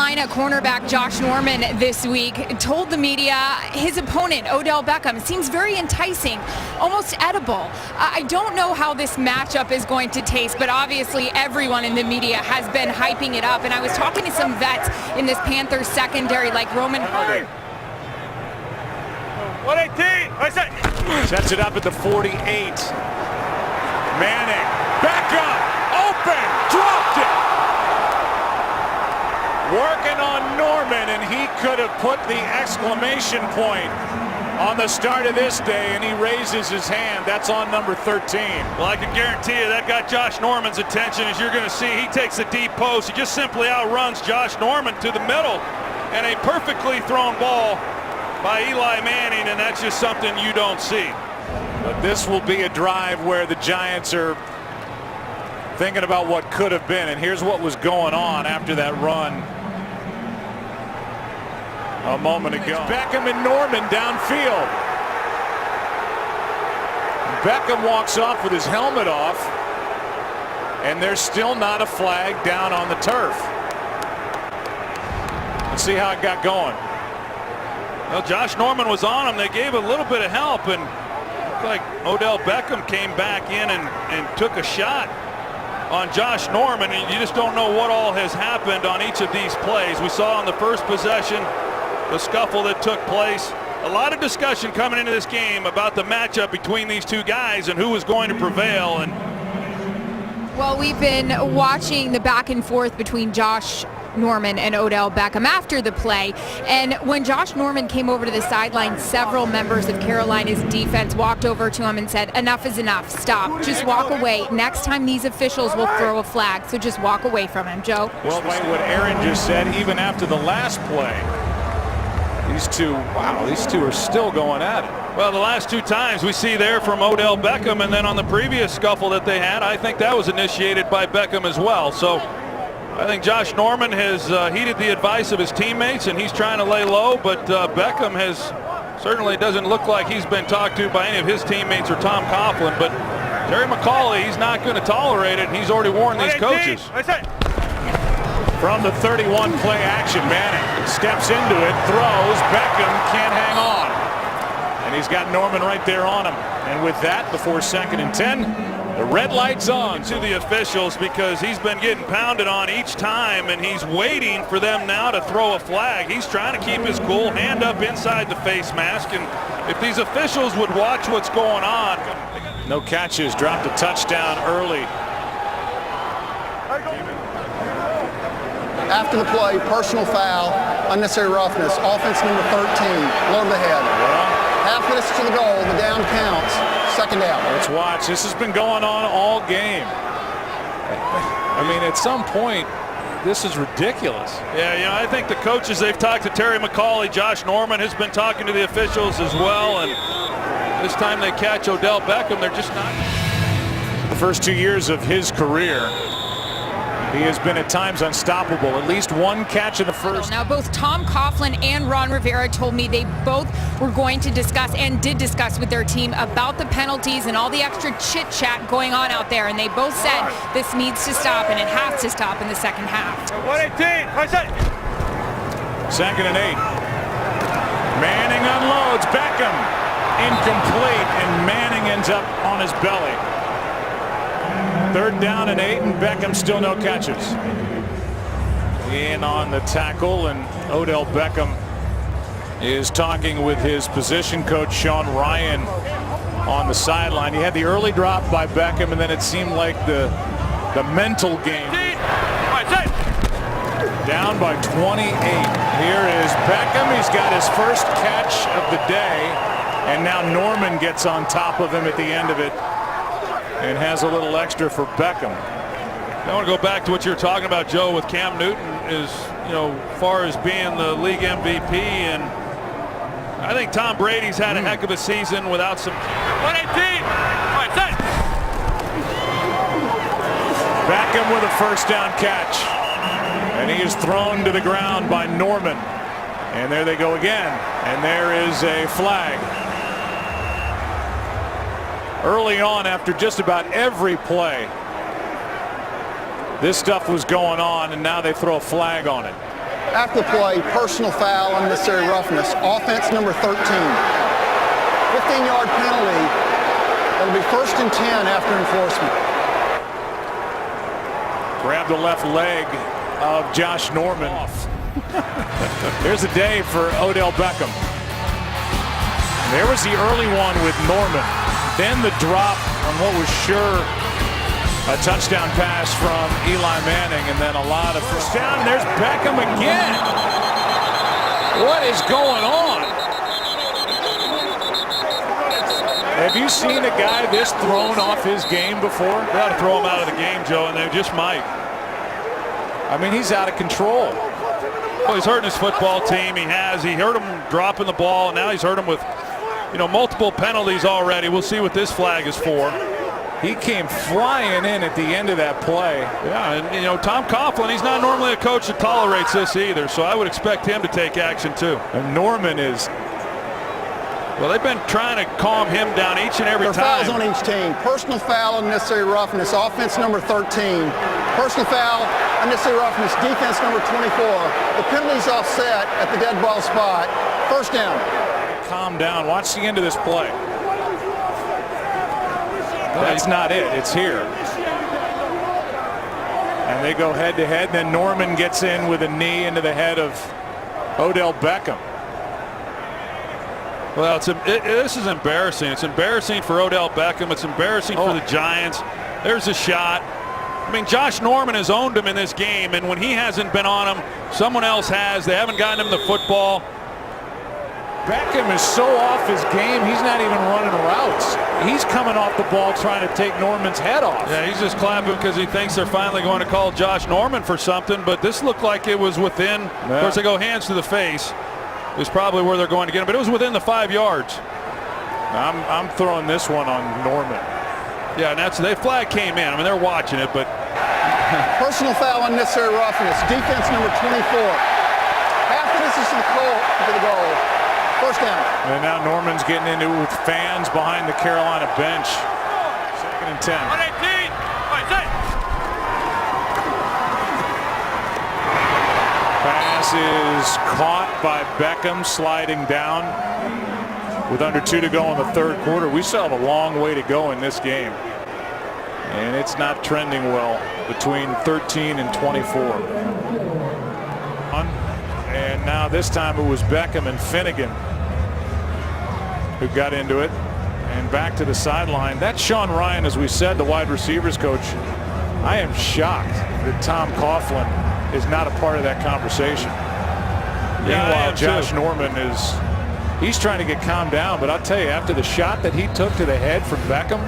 Carolina cornerback Josh Norman this week told the media his opponent, Odell Beckham, seems very enticing, almost edible. I don't know how this matchup is going to taste, but obviously everyone in the media has been hyping it up. And I was talking to some vets in this Panthers secondary like Roman Hurd. 118. Sets it up at the 48. Manning, Beckham, open, dropped it. Working on Norman, and he could have put the exclamation point on the start of this day, and he raises his hand. That's on number 13. Well, I can guarantee you that got Josh Norman's attention. As you're going to see, he takes a deep post. He just simply outruns Josh Norman to the middle, and a perfectly thrown ball by Eli Manning, and that's just something you don't see. But this will be a drive where the Giants are thinking about what could have been, and here's what was going on after that run a moment ago. It's Beckham and Norman downfield. Beckham walks off with his helmet off, and there's still not a flag down on the turf. Let's see how it got going. Well, Josh Norman was on him. They gave a little bit of help, and it looked like Odell Beckham came back in and took a shot on Josh Norman, and you just don't know what all has happened on each of these plays. We saw on the first possession the scuffle that took place. A lot of discussion coming into this game about the matchup between these two guys and who was going to prevail. And well, we've been watching the back and forth between Josh Norman and Odell Beckham after the play, and when Josh Norman came over to the sideline, several members of Carolina's defense walked over to him and said, "Enough is enough, stop, just walk away. Next time these officials will throw a flag, so just walk away from him." Joe? Well, like what Aaron just said, even after the last play, these two are still going at it. Well, the last two times we see there from Odell Beckham, and then on the previous scuffle that they had, I think that was initiated by Beckham as well. So I think Josh Norman has heeded the advice of his teammates, and he's trying to lay low, but Beckham certainly doesn't look like he's been talked to by any of his teammates or Tom Coughlin. But Terry McAulay, he's not going to tolerate it, and he's already warned these coaches. From the 31 play action, Manning steps into it, throws, Beckham can't hang on. And he's got Norman right there on him. And with that, before 2nd and 10, the red light's on. To the officials, because he's been getting pounded on each time, and he's waiting for them now to throw a flag. He's trying to keep his cool, hand up inside the face mask, and if these officials would watch what's going on. No catches, dropped a touchdown early. After the play, personal foul, unnecessary roughness, offense number 13, low to the head. Well, half minutes to the goal, the down counts, 2nd down. Let's watch. This has been going on all game. I mean, at some point, this is ridiculous. Yeah, I think the coaches, they've talked to Terry McAulay. Josh Norman has been talking to the officials as well, and this time they catch Odell Beckham. They're just not. The first 2 years of his career, he has been at times unstoppable. At least one catch in the first. Now, both Tom Coughlin and Ron Rivera told me they both were going to discuss and did discuss with their team about the penalties and all the extra chit-chat going on out there. And they both said this needs to stop, and it has to stop in the second half. 118. 2nd and 8. Manning unloads. Beckham incomplete, and Manning ends up on his belly. 3rd down and 8, and Beckham still no catches. In on the tackle, and Odell Beckham is talking with his position coach Sean Ryan on the sideline. He had the early drop by Beckham, and then it seemed like the mental game. Down by 28. Here is Beckham. He's got his first catch of the day, and now Norman gets on top of him at the end of it and has a little extra for Beckham. I want to go back to what you were talking about, Joe, with Cam Newton, as far as being the league MVP, and I think Tom Brady's had a heck of a season without some. 118. Beckham with a first down catch, and he is thrown to the ground by Norman, and there they go again, and there is a flag. Early on, after just about every play, this stuff was going on, and now they throw a flag on it. After the play, personal foul, unnecessary roughness, offense number 13. 15-yard penalty. It'll be 1st and 10 after enforcement. Grab the left leg of Josh Norman. There's a day for Odell Beckham. There was the early one with Norman. Then the drop on what was sure a touchdown pass from Eli Manning, and then a lot of first down. And there's Beckham again. What is going on? Have you seen a guy this thrown off his game before? They ought to throw him out of the game, Joe, and they just might. I mean, he's out of control. Well, he's hurting his football team. He hurt him dropping the ball, and now he's hurt him with, multiple penalties already. We'll see what this flag is for. He came flying in at the end of that play. Yeah, and Tom Coughlin, he's not normally a coach that tolerates this either, so I would expect him to take action too. And Norman is. Well, they've been trying to calm him down each and every There are time. fouls on each team. Personal foul, unnecessary roughness, offense number 13. Personal foul, unnecessary roughness, defense number 24. The penalty's offset at the dead ball spot. 1st down. Calm down. Watch the end of this play. That's not it. It's here. And they go head to head. Then Norman gets in with a knee into the head of Odell Beckham. Well, this is embarrassing. It's embarrassing for Odell Beckham. It's embarrassing for the Giants. There's a shot. I mean, Josh Norman has owned him in this game, and when he hasn't been on him, someone else has. They haven't gotten him the football. Beckham is so off his game, he's not even running routes. He's coming off the ball trying to take Norman's head off. Yeah, he's just clapping because he thinks they're finally going to call Josh Norman for something, but this looked like it was within. Yeah. Of course, they go hands to the face. Is probably where they're going to get him, but it was within the 5 yards. I'm throwing this one on Norman. Yeah, and the flag came in. I mean, they're watching it, but. Personal foul, unnecessary roughness, defense number 24. Half of this is to the goal. 1st down. And now Norman's getting into it with fans behind the Carolina bench. 2nd and 10. 118. Pass is caught by Beckham, sliding down with under 2 to go in the 3rd quarter. We still have a long way to go in this game, and it's not trending well between 13 and 24. And now this time it was Beckham and Finnegan who got into it, and back to the sideline. That's Sean Ryan, as we said, the wide receivers coach. I am shocked that Tom Coughlin is not a part of that conversation. Yeah, meanwhile, Josh Norman he's trying to get calmed down, but I'll tell you, after the shot that he took to the head from Beckham,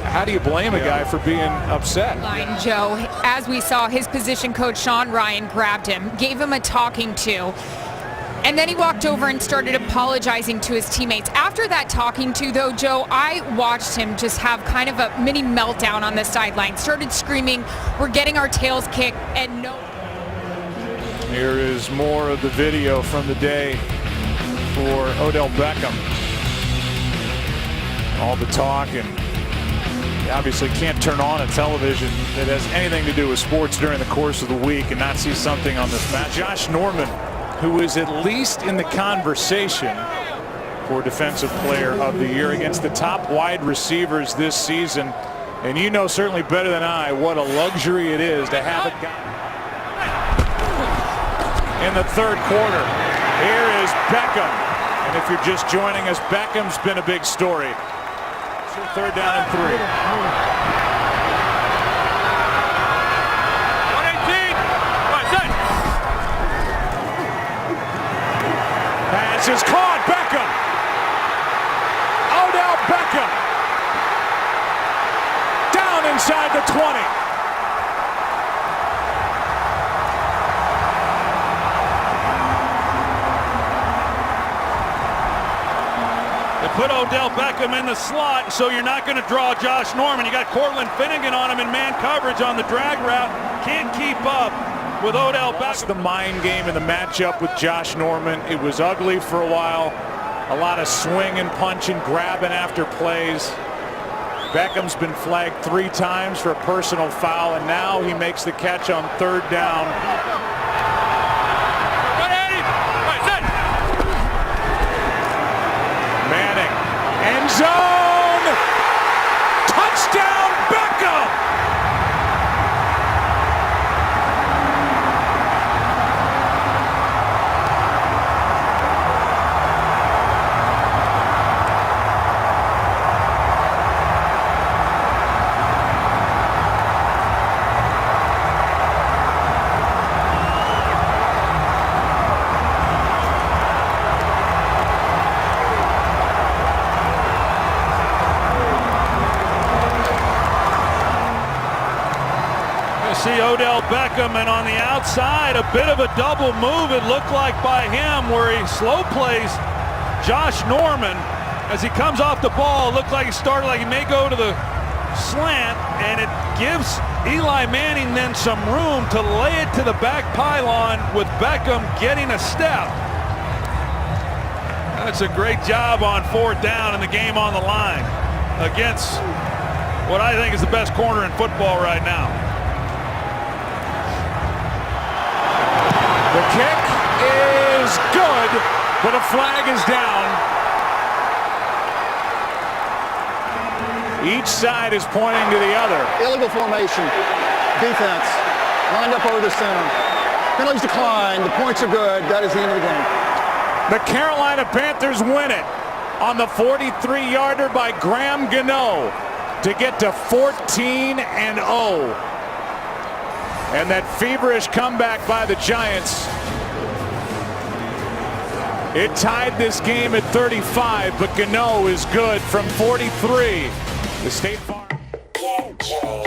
how do you blame a guy for being upset? Joe, as we saw, his position coach Sean Ryan grabbed him, gave him a talking to, and then he walked over and started apologizing to his teammates. After that talking to, though, Joe, I watched him just have kind of a mini meltdown on the sideline, started screaming, "We're getting our tails kicked," and no. Here is more of the video from the day for Odell Beckham. All the talk, and you obviously can't turn on a television that has anything to do with sports during the course of the week and not see something on this match. Josh Norman, who is at least in the conversation for Defensive Player of the Year against the top wide receivers this season. And you know certainly better than I what a luxury it is to have a guy. In the 3rd quarter, here is Beckham. And if you're just joining us, Beckham's been a big story. 3rd down and 3. 118. Pass is caught. Beckham. Odell Beckham. Down inside the 20. Put Odell Beckham in the slot, so you're not going to draw Josh Norman. You got Cortland Finnegan on him in man coverage on the drag route. Can't keep up with Odell Beckham. Lost the mind game in the matchup with Josh Norman. It was ugly for a while. A lot of swinging, punching, grabbing after plays. Beckham's been flagged 3 times for a personal foul, and now he makes the catch on 3rd down. Beckham, and on the outside, a bit of a double move, it looked like, by him, where he slow plays Josh Norman. As he comes off the ball, it looked like he started like he may go to the slant, and it gives Eli Manning then some room to lay it to the back pylon with Beckham getting a step. That's a great job on 4th down and the game on the line against what I think is the best corner in football right now. The kick is good, but a flag is down. Each side is pointing to the other. Illegal formation. Defense. Lined up over the center. Penalties decline. The points are good. That is the end of the game. The Carolina Panthers win it on the 43-yarder by Graham Gano to get to 14-0. And that feverish comeback by the Giants, it tied this game at 35, but Gano is good from 43. The State Farm.